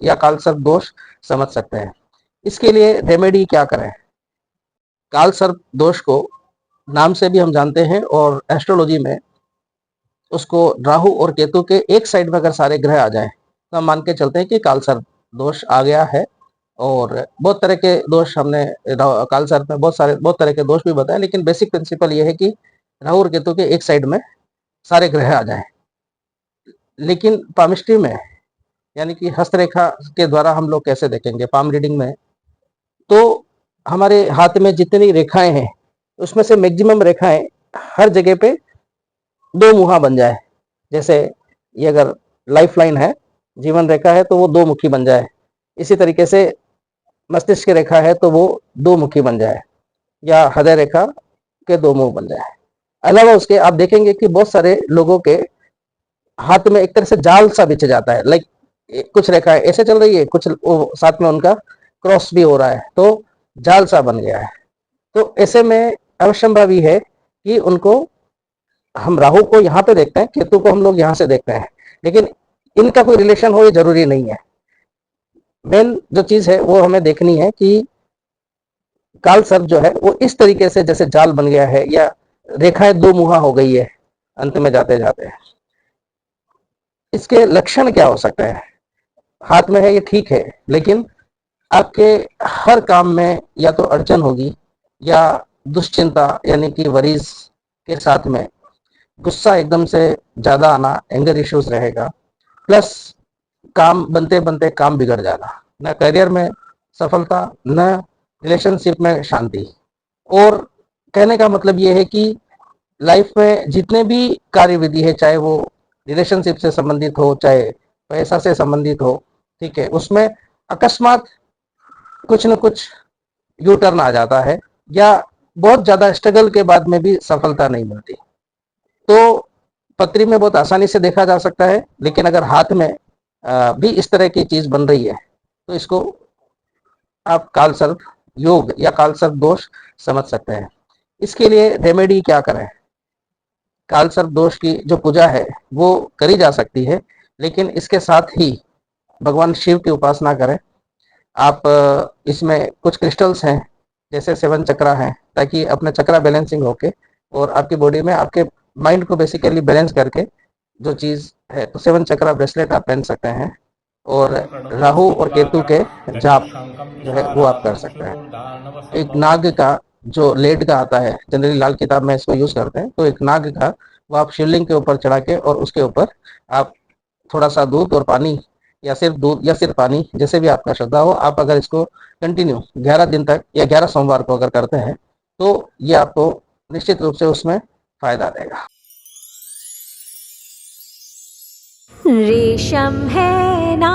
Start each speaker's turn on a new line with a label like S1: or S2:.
S1: या कालसर्प दोष समझ सकते हैं। इसके लिए रेमेडी क्या करें? कालसर्प दोष को नाम से भी हम जानते हैं और एस्ट्रोलॉजी में उसको राहु और केतु के एक साइड में अगर सारे ग्रह आ जाएं तो हम मान के चलते हैं कि कालसर्प दोष आ गया है। और बहुत तरह के दोष हमने कालसर्प में बहुत तरह के दोष भी बताए, लेकिन बेसिक प्रिंसिपल ये है कि राहु और केतु के एक साइड में सारे ग्रह आ जाएं। लेकिन पामिस्ट्री में यानी कि हस्तरेखा के द्वारा हम लोग कैसे देखेंगे? पाम रीडिंग में तो हमारे हाथ में जितनी रेखाएं हैं उसमें से मैक्सिमम रेखाएं हर जगह पे दो मुहा बन जाए। जैसे ये अगर लाइफ लाइन है, जीवन रेखा है, तो वो दो मुखी बन जाए। इसी तरीके से मस्तिष्क रेखा है तो वो दो मुखी बन जाए, या हृदय रेखा के दो मुंह बन जाए। अलावा उसके आप देखेंगे कि बहुत सारे लोगों के हाथ में एक तरह से जाल सा बिछ जाता है। लाइक कुछ रेखाएं ऐसे चल रही है, कुछ साथ में उनका क्रॉस भी हो रहा है, तो जाल सा बन गया है। तो ऐसे में अवश्यंभावी है कि उनको हम राहु को यहाँ पे देखते हैं, केतु को हम लोग यहाँ से देखते हैं, लेकिन इनका कोई रिलेशन हो ये जरूरी नहीं है। मेन जो चीज है वो हमें देखनी है कि काल सर्प जो है वो इस तरीके से जैसे जाल बन गया है या रेखाएं दो मुहा हो गई है अंत में जाते जाते। इसके लक्षण क्या हो सकते हैं? हाथ में है ये ठीक है, लेकिन आपके हर काम में या तो अड़चन होगी या दुश्चिंता यानी कि वरीज के साथ में गुस्सा एकदम से ज्यादा आना, एंगर इश्यूज रहेगा। प्लस काम बनते बनते काम बिगड़ जाना, न करियर में सफलता, न रिलेशनशिप में शांति। और कहने का मतलब ये है कि लाइफ में जितने भी कार्यविधि है, चाहे वो रिलेशनशिप से संबंधित हो, चाहे पैसा से संबंधित हो, ठीक है, उसमें अकस्मात कुछ न कुछ यू टर्न आ जाता है, या बहुत ज्यादा स्ट्रगल के बाद में भी सफलता नहीं मिलती। तो पत्री में बहुत आसानी से देखा जा सकता है, लेकिन अगर हाथ में भी इस तरह की चीज बन रही है तो इसको आप कालसर्प योग या कालसर्प दोष समझ सकते हैं। इसके लिए रेमेडी क्या करें? कालसर्प दोष की जो पूजा है वो करी जा सकती है, लेकिन इसके साथ ही भगवान शिव की उपासना करें। आप इसमें कुछ क्रिस्टल्स हैं, जैसे 7 चक्रा हैं, ताकि अपना चक्रा बैलेंसिंग होके और आपकी बॉडी में आपके माइंड को बेसिकली बैलेंस करके जो चीज है, तो 7 चक्रा ब्रेसलेट आप पहन सकते हैं। और राहु और केतु के जाप जो है वो आप कर सकते हैं। एक नाग का जो लेड का आता है, जनरली लाल किताब में इसको यूज करते हैं, तो एक नाग का वो आप शिवलिंग के ऊपर चढ़ा के और उसके ऊपर आप थोड़ा सा दूध और पानी, या सिर्फ दूध या सिर्फ पानी, जैसे भी आपका श्रद्धा हो, आप अगर इसको कंटिन्यू 11 दिन तक या 11 सोमवार को अगर करते हैं तो ये आपको निश्चित रूप से उसमें फायदा देगा।
S2: रेशम है ना